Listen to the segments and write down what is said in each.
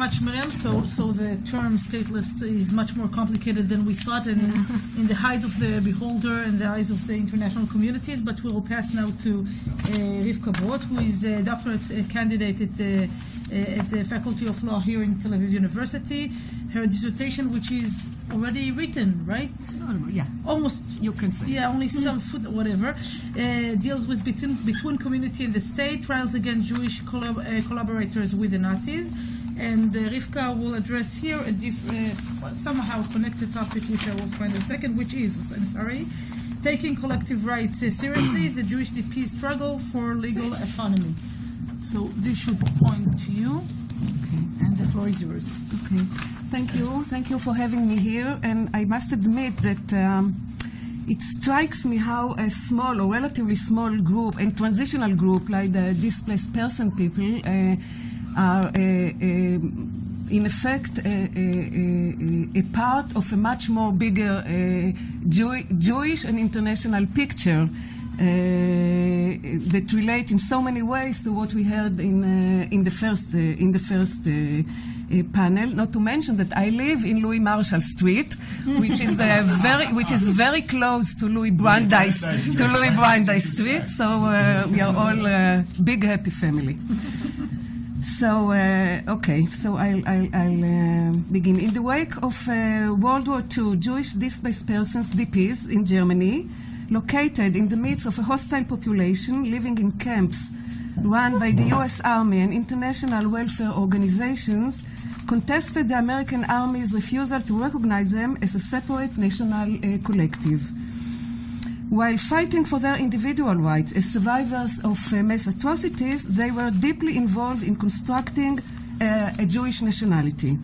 Much, Miriam. So the term stateless is much more complicated than we thought, and in the eyes of the beholder and the eyes of the international communities. But we will pass now to Rivka Brot, who is a doctorate candidate at the Faculty of Law here in Tel Aviv University. Her dissertation, which is already written, right? Yeah. Almost. You can say. Yeah, only some foot, whatever. Deals with between community and the state, trials against Jewish collaborators with the Nazis. And Rivka will address here a somehow connected topic, which I will find in a second, which is, taking collective rights seriously, the Jewish DP struggle for legal autonomy. So this should point to you, okay, and the floor is yours. Okay, thank you for having me here. And I must admit that it strikes me how a small or relatively small group and transitional group like the displaced person people are in effect a part of a much more bigger Jewish and international picture that relate in so many ways to what we heard in the first panel. Not to mention that I live in Louis Marshall Street, which is very close to Louis Brandeis Street. So we are all a big happy family. So so I'll begin. In the wake of World War II, Jewish displaced persons, DPs, in Germany, located in the midst of a hostile population living in camps run by the U.S. Army and international welfare organizations, contested the American Army's refusal to recognize them as a separate national collective. While fighting for their individual rights as survivors of mass atrocities, they were deeply involved in constructing a Jewish nationality.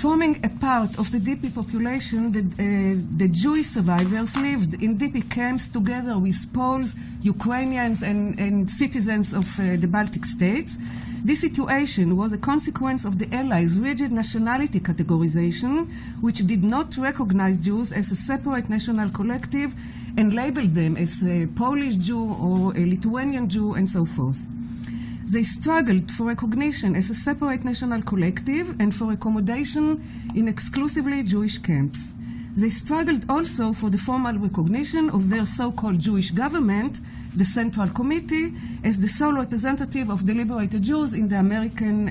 Forming a part of the DP population, the Jewish survivors lived in DP camps together with Poles, Ukrainians, and citizens of the Baltic states. This situation was a consequence of the Allies' rigid nationality categorization, which did not recognize Jews as a separate national collective and labeled them as a Polish Jew or a Lithuanian Jew and so forth. They struggled for recognition as a separate national collective and for accommodation in exclusively Jewish camps. They struggled also for the formal recognition of their so-called Jewish government, the Central Committee, as the sole representative of the liberated Jews in the American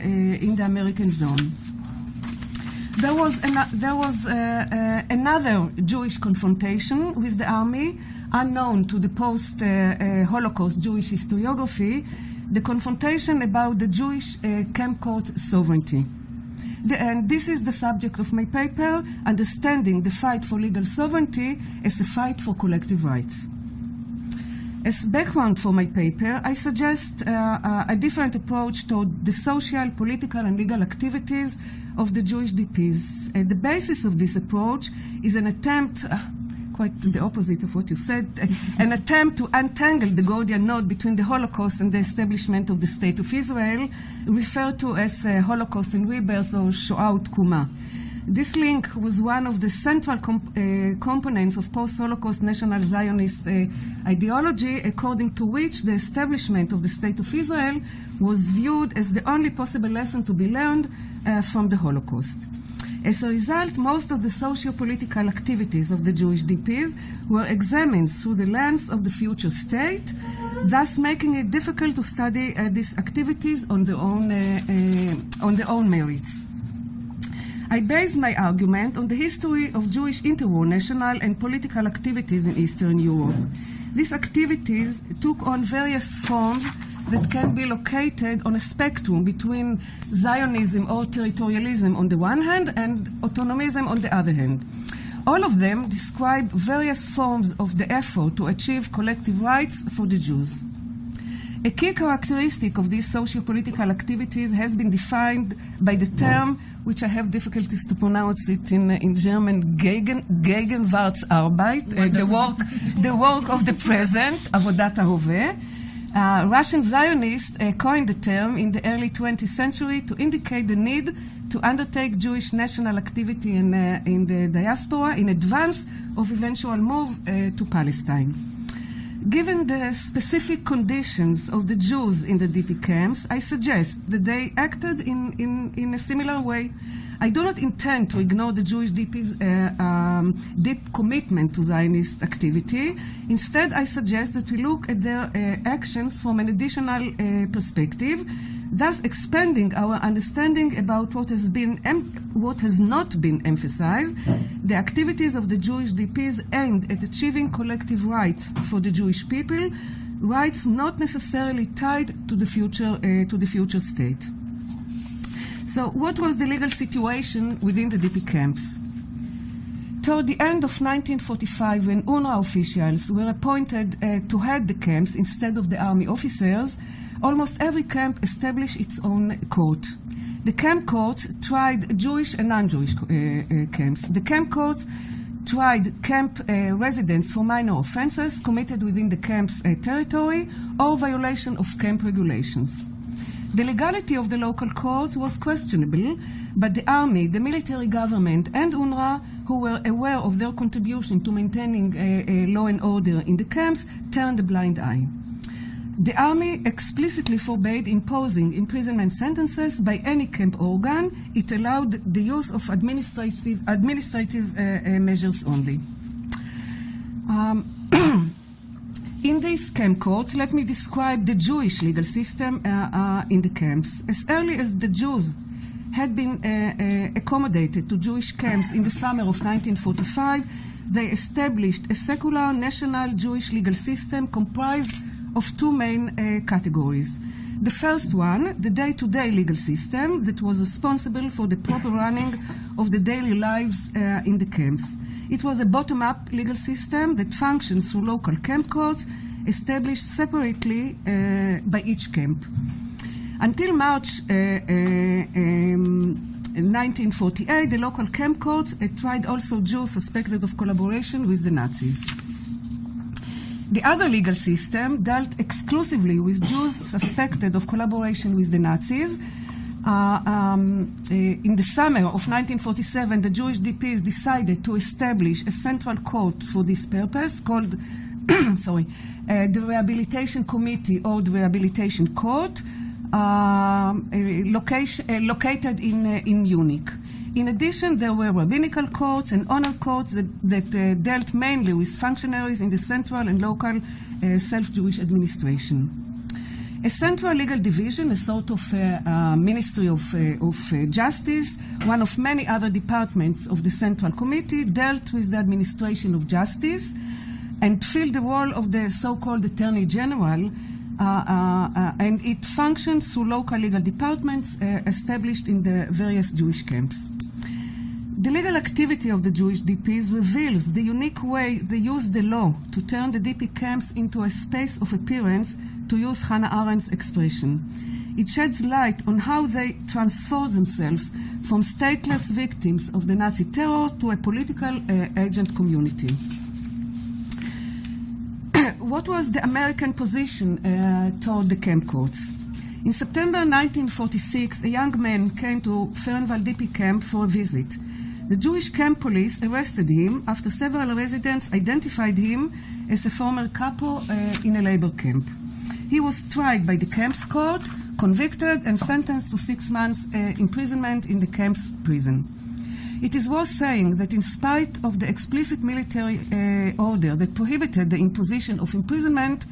zone. There was another Jewish confrontation with the army, unknown to the post-Holocaust Jewish historiography, the confrontation about the Jewish camp court sovereignty. And this is the subject of my paper, Understanding the Fight for Legal Sovereignty as a Fight for Collective Rights. As background for my paper, I suggest a different approach toward the social, political, and legal activities of the Jewish DPs. The basis of this approach is an attempt, quite the opposite of what you said, an attempt to untangle the Gordian knot between the Holocaust and the establishment of the State of Israel, referred to as Holocaust in Rebirth or Shoah Tkuma. This link was one of the central components of post-Holocaust National Zionist ideology, according to which the establishment of the State of Israel was viewed as the only possible lesson to be learned from the Holocaust. As a result, most of the socio-political activities of the Jewish DPs were examined through the lens of the future state, thus making it difficult to study these activities on their own merits. I base my argument on the history of Jewish interwar national and political activities in Eastern Europe. These activities took on various forms that can be located on a spectrum between Zionism or territorialism on the one hand and autonomism on the other hand. All of them describe various forms of the effort to achieve collective rights for the Jews. A key characteristic of these socio-political activities has been defined by the term, which I have difficulties to pronounce it in German, Gegenwartsarbeit, the work of the present, Avodat HaHoveh. Russian Zionists coined the term in the early 20th century to indicate the need to undertake Jewish national activity in the diaspora in advance of eventual move to Palestine. Given the specific conditions of the Jews in the DP camps, I suggest that they acted in a similar way. I do not intend to ignore the Jewish DP's deep commitment to Zionist activity. Instead, I suggest that we look at their actions from an additional perspective, thus expanding our understanding about what has not been emphasized, the activities of the Jewish DPs aimed at achieving collective rights for the Jewish people, rights not necessarily tied to the future state. So, what was the legal situation within the DP camps? Toward the end of 1945, when UNRWA officials were appointed to head the camps instead of the army officers, almost every camp established its own court. The camp courts tried Jewish and non-Jewish camps. The camp courts tried camp residents for minor offenses committed within the camp's territory or violation of camp regulations. The legality of the local courts was questionable, but the army, the military government, and UNRWA, who were aware of their contribution to maintaining law and order in the camps, turned a blind eye. The army explicitly forbade imposing imprisonment sentences by any camp organ. It allowed the use of administrative measures only. In these camp courts, let me describe the Jewish legal system in the camps. As early as the Jews had been accommodated to Jewish camps in the summer of 1945, they established a secular national Jewish legal system comprised of two main categories. The first one, the day-to-day legal system that was responsible for the proper running of the daily lives in the camps. It was a bottom-up legal system that functions through local camp courts established separately by each camp. Until March 1948, the local camp courts tried also Jews suspected of collaboration with the Nazis. The other legal system dealt exclusively with Jews suspected of collaboration with the Nazis. In the summer of 1947, the Jewish DPs decided to establish a central court for this purpose called the Rehabilitation Committee or the Rehabilitation Court, located in Munich. In addition, there were rabbinical courts and honor courts that dealt mainly with functionaries in the central and local self-Jewish administration. A central legal division, a sort of Ministry of Justice, one of many other departments of the Central Committee, dealt with the administration of justice and filled the role of the so-called Attorney General, and it functions through local legal departments established in the various Jewish camps. The legal activity of the Jewish DPs reveals the unique way they use the law to turn the DP camps into a space of appearance, to use Hannah Arendt's expression. It sheds light on how they transform themselves from stateless victims of the Nazi terror to a political agent community. What was the American position toward the camp courts? In September 1946, a young man came to Fernwald DP camp for a visit. The Jewish camp police arrested him after several residents identified him as a former capo in a labor camp. He was tried by the camp's court, convicted, and sentenced to 6 months imprisonment in the camp's prison. It is worth saying that in spite of the explicit military order that prohibited the imposition of imprisonment,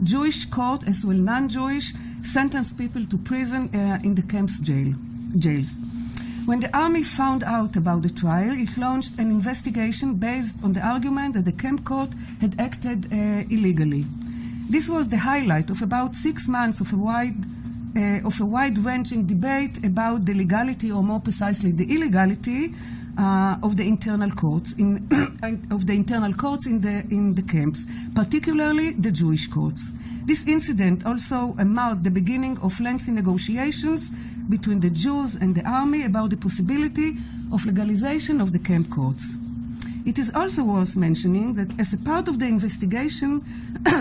Jewish court, as well non-Jewish, sentenced people to prison in the camp's jails. When the army found out about the trial, it launched an investigation based on the argument that the camp court had acted illegally. This was the highlight of about 6 months of a wide-ranging debate about the legality, or more precisely the illegality, of the internal courts in the camps, particularly the Jewish courts. This incident also marked the beginning of lengthy negotiations between the Jews and the army about the possibility of legalization of the camp courts. It is also worth mentioning that as a part of the investigation,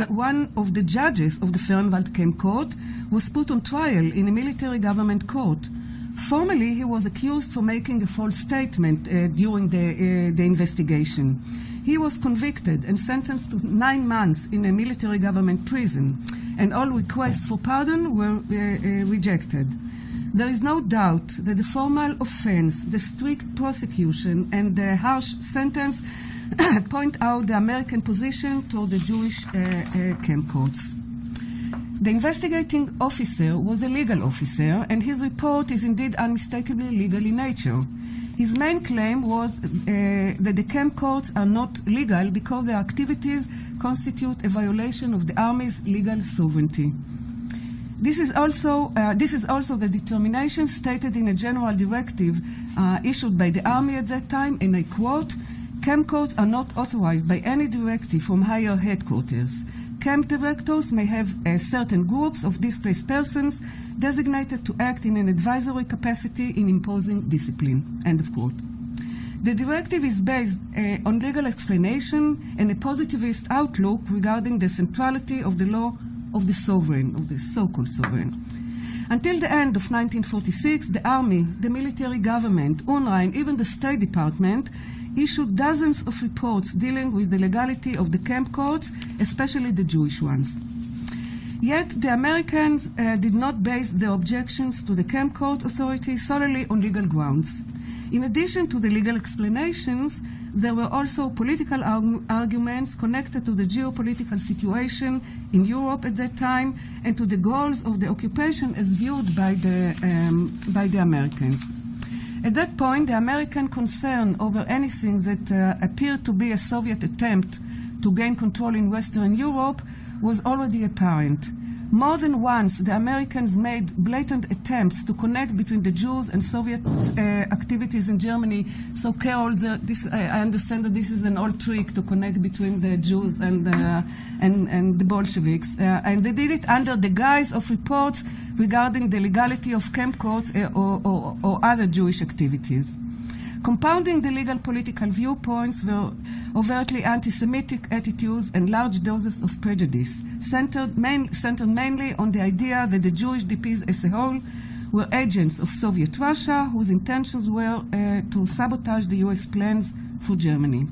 one of the judges of the Fernwald camp court was put on trial in a military government court. Formally, he was accused for making a false statement during the investigation. He was convicted and sentenced to 9 months in a military government prison, and all requests for pardon were rejected. There is no doubt that the formal offense, the strict prosecution, and the harsh sentence point out the American position toward the Jewish camp courts. The investigating officer was a legal officer, and his report is indeed unmistakably legal in nature. His main claim was that the camp courts are not legal because their activities constitute a violation of the Army's legal sovereignty. This is also the determination stated in a general directive issued by the Army at that time, and I quote, "Camp courts are not authorized by any directive from higher headquarters. Camp directors may have certain groups of displaced persons designated to act in an advisory capacity in imposing discipline." End of quote. The directive is based on legal explanation and a positivist outlook regarding the centrality of the law of the sovereign, of the so-called sovereign. Until the end of 1946, the Army, the military government, UNRWA, and even the State Department issued dozens of reports dealing with the legality of the camp courts, especially the Jewish ones. Yet the Americans did not base their objections to the camp court authority solely on legal grounds. In addition to the legal explanations, there were also political arguments connected to the geopolitical situation in Europe at that time and to the goals of the occupation as viewed by the Americans. At that point, the American concern over anything that appeared to be a Soviet attempt to gain control in Western Europe was already apparent. More than once, the Americans made blatant attempts to connect between the Jews and Soviet activities in Germany. So, Carol, I understand that this is an old trick to connect between the Jews and the Bolsheviks. And they did it under the guise of reports regarding the legality of camp courts or other Jewish activities. Compounding the legal political viewpoints were overtly anti-Semitic attitudes and large doses of prejudice, centered mainly on the idea that the Jewish DPs as a whole were agents of Soviet Russia whose intentions were to sabotage the US plans for Germany.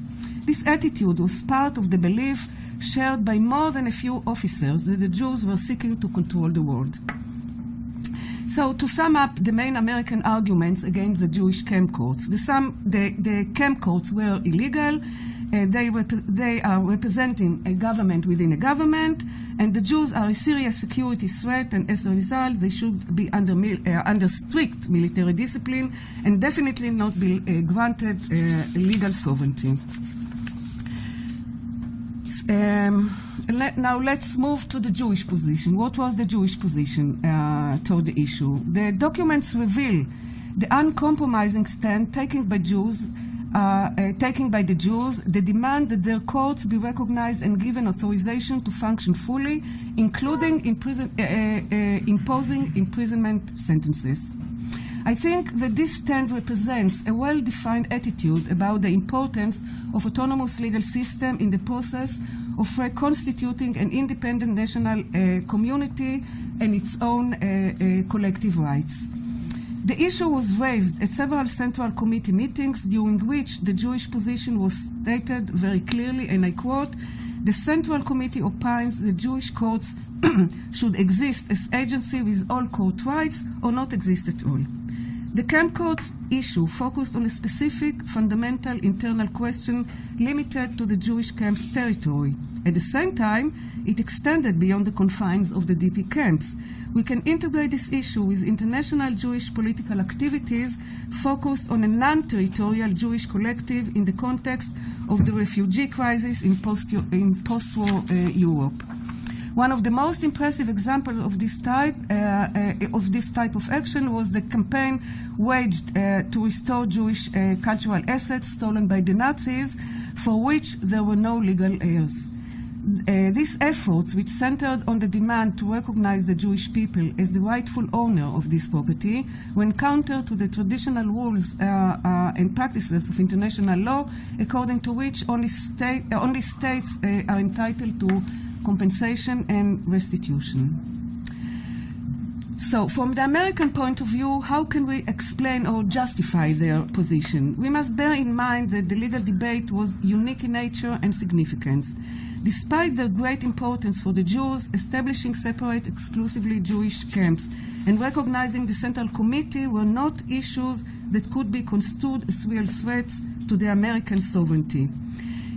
This attitude was part of the belief shared by more than a few officers that the Jews were seeking to control the world. So, to sum up the main American arguments against the Jewish camp courts, the camp courts were illegal. They are representing a government within a government, and the Jews are a serious security threat, and as a result, they should be under strict military discipline and definitely not be granted legal sovereignty. Now let's move to the Jewish position. What was the Jewish position toward the issue? The documents reveal the uncompromising stand taken by the Jews, the demand that their courts be recognized and given authorization to function fully, including imposing imprisonment sentences. I think that this stand represents a well-defined attitude about the importance of autonomous legal system in the process of reconstituting an independent national community and its own collective rights. The issue was raised at several Central Committee meetings during which the Jewish position was stated very clearly, and I quote, "The Central Committee opines the Jewish courts should exist as agency with all court rights or not exist at all." The camp courts issue focused on a specific, fundamental internal question limited to the Jewish camp's territory. At the same time, it extended beyond the confines of the DP camps. We can integrate this issue with international Jewish political activities focused on a non-territorial Jewish collective in the context of the refugee crisis in post-war Europe. One of the most impressive examples of this type of action was the campaign waged to restore Jewish cultural assets stolen by the Nazis, for which there were no legal heirs. These efforts, which centered on the demand to recognize the Jewish people as the rightful owner of this property, went counter to the traditional rules and practices of international law, according to which only states are entitled to compensation and restitution. So, from the American point of view, how can we explain or justify their position? We must bear in mind that the legal debate was unique in nature and significance. Despite their great importance for the Jews, establishing separate, exclusively Jewish camps and recognizing the Central Committee were not issues that could be construed as real threats to the American sovereignty.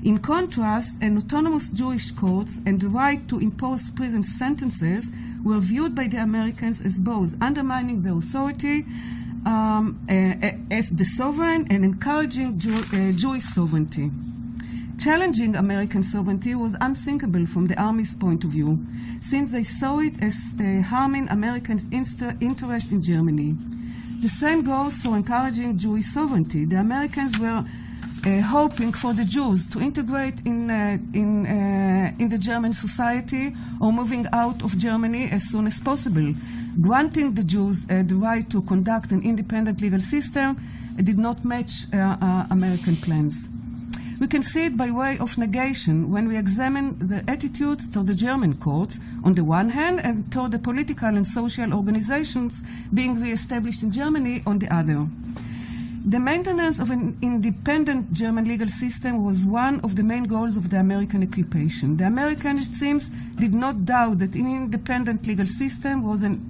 In contrast, an autonomous Jewish courts and the right to impose prison sentences were viewed by the Americans as both undermining their authority as the sovereign and encouraging Jewish sovereignty. Challenging American sovereignty was unthinkable from the Army's point of view, since they saw it as harming Americans' interest in Germany. The same goes for encouraging Jewish sovereignty. The Americans were hoping for the Jews to integrate in the German society or moving out of Germany as soon as possible. Granting the Jews the right to conduct an independent legal system did not match American plans. We can see it by way of negation when we examine the attitudes toward the German courts on the one hand and toward the political and social organizations being re-established in Germany on the other. The maintenance of an independent German legal system was one of the main goals of the American occupation. The Americans, it seems, did not doubt that an independent legal system was an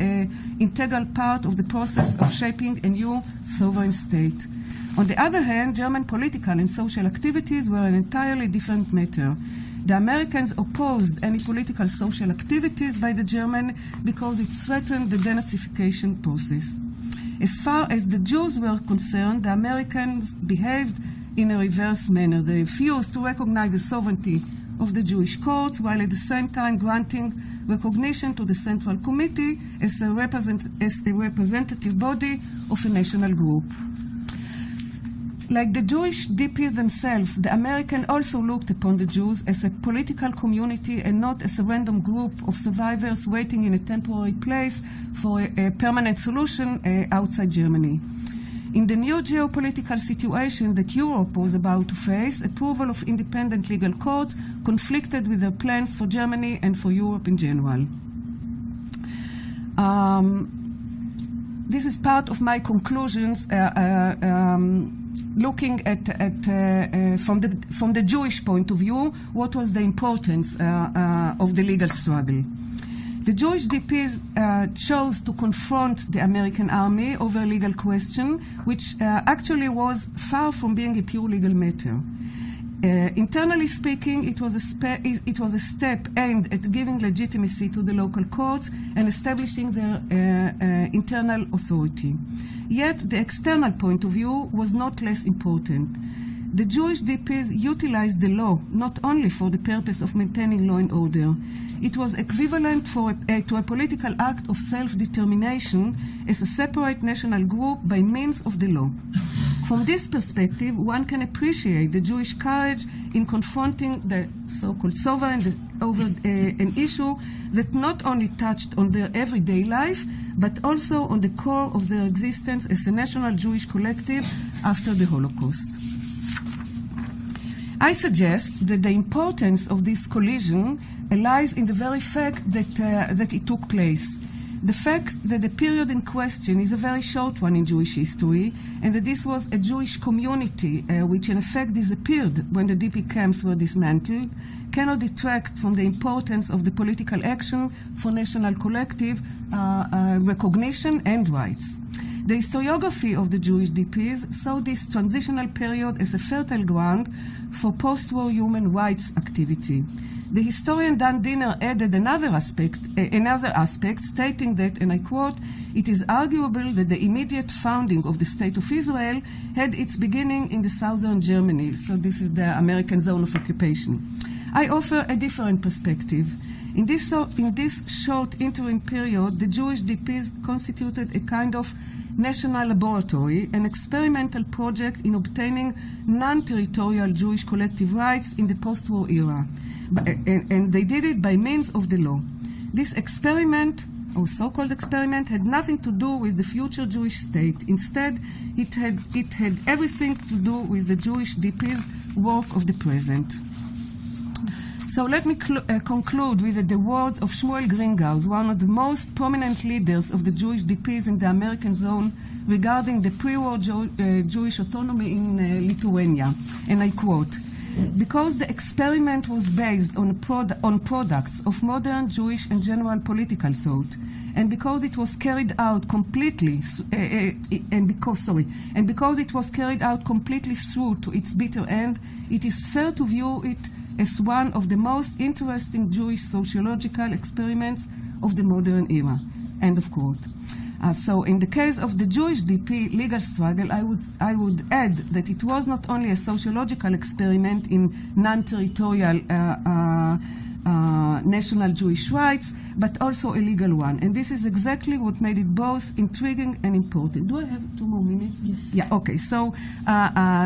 integral part of the process of shaping a new sovereign state. On the other hand, German political and social activities were an entirely different matter. The Americans opposed any political social activities by the Germans because it threatened the denazification process. As far as the Jews were concerned, the Americans behaved in a reverse manner. They refused to recognize the sovereignty of the Jewish courts, while at the same time granting recognition to the Central Committee as a representative body of a national group. Like the Jewish DPs themselves, the Americans also looked upon the Jews as a political community and not as a random group of survivors waiting in a temporary place for a permanent solution outside Germany. In the new geopolitical situation that Europe was about to face, approval of independent legal courts conflicted with their plans for Germany and for Europe in general. This is part of my conclusions looking at from the Jewish point of view, what was the importance of the legal struggle. The Jewish DPs chose to confront the American army over a legal question, which actually was far from being a pure legal matter. Internally speaking, it was a step aimed at giving legitimacy to the local courts and establishing their internal authority. Yet the external point of view was not less important. The Jewish DPs utilized the law not only for the purpose of maintaining law and order. It was equivalent to a political act of self-determination as a separate national group by means of the law. From this perspective, one can appreciate the Jewish courage in confronting the so-called sovereign over an issue that not only touched on their everyday life, but also on the core of their existence as a national Jewish collective after the Holocaust. I suggest that the importance of this collision lies in the very fact that it took place. The fact that the period in question is a very short one in Jewish history, and that this was a Jewish community which in effect disappeared when the DP camps were dismantled, cannot detract from the importance of the political action for national collective recognition and rights. The historiography of the Jewish DPs saw this transitional period as a fertile ground for post-war human rights activity. The historian Dan Diener added another aspect, stating that, and I quote, "It is arguable that the immediate founding of the State of Israel had its beginning in the southern Germany." So this is the American zone of occupation. I offer a different perspective. In this short interim period, the Jewish DPs constituted a kind of national laboratory, an experimental project in obtaining non-territorial Jewish collective rights in the post-war era. And they did it by means of the law. This experiment, or so-called experiment, had nothing to do with the future Jewish state. Instead, it had everything to do with the Jewish DP's work of the present. So let me conclude with the words of Shmuel Gringaus, one of the most prominent leaders of the Jewish DPs in the American zone, regarding the pre-war Jewish autonomy in Lithuania. And I quote, "Because the experiment was based on products of modern Jewish and general political thought, and because it was carried out completely, because it was carried out completely through to its bitter end, it is fair to view it as one of the most interesting Jewish sociological experiments of the modern era." End of quote. So in the case of the Jewish DP legal struggle, I would add that it was not only a sociological experiment in non-territorial national Jewish rights, but also a legal one. And this is exactly what made it both intriguing and important. Do I have 2 more minutes? Yes. Yeah, okay. So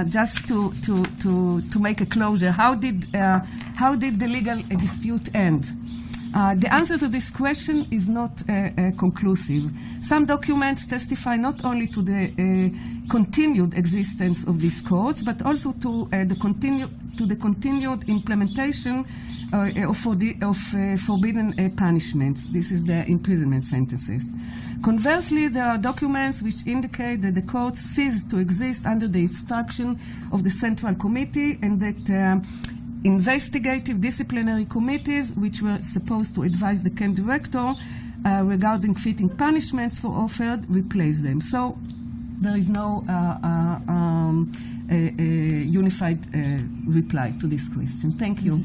just to make a closure, how did the legal dispute end? The answer to this question is not conclusive. Some documents testify not only to the continued existence of these courts, but also to the continued implementation of forbidden punishments. This is the imprisonment sentences. Conversely, there are documents which indicate that the courts ceased to exist under the instruction of the Central Committee, and that investigative disciplinary committees, which were supposed to advise the camp director regarding fitting punishments for offered, replaced them. So there is no unified reply to this question. Thank you.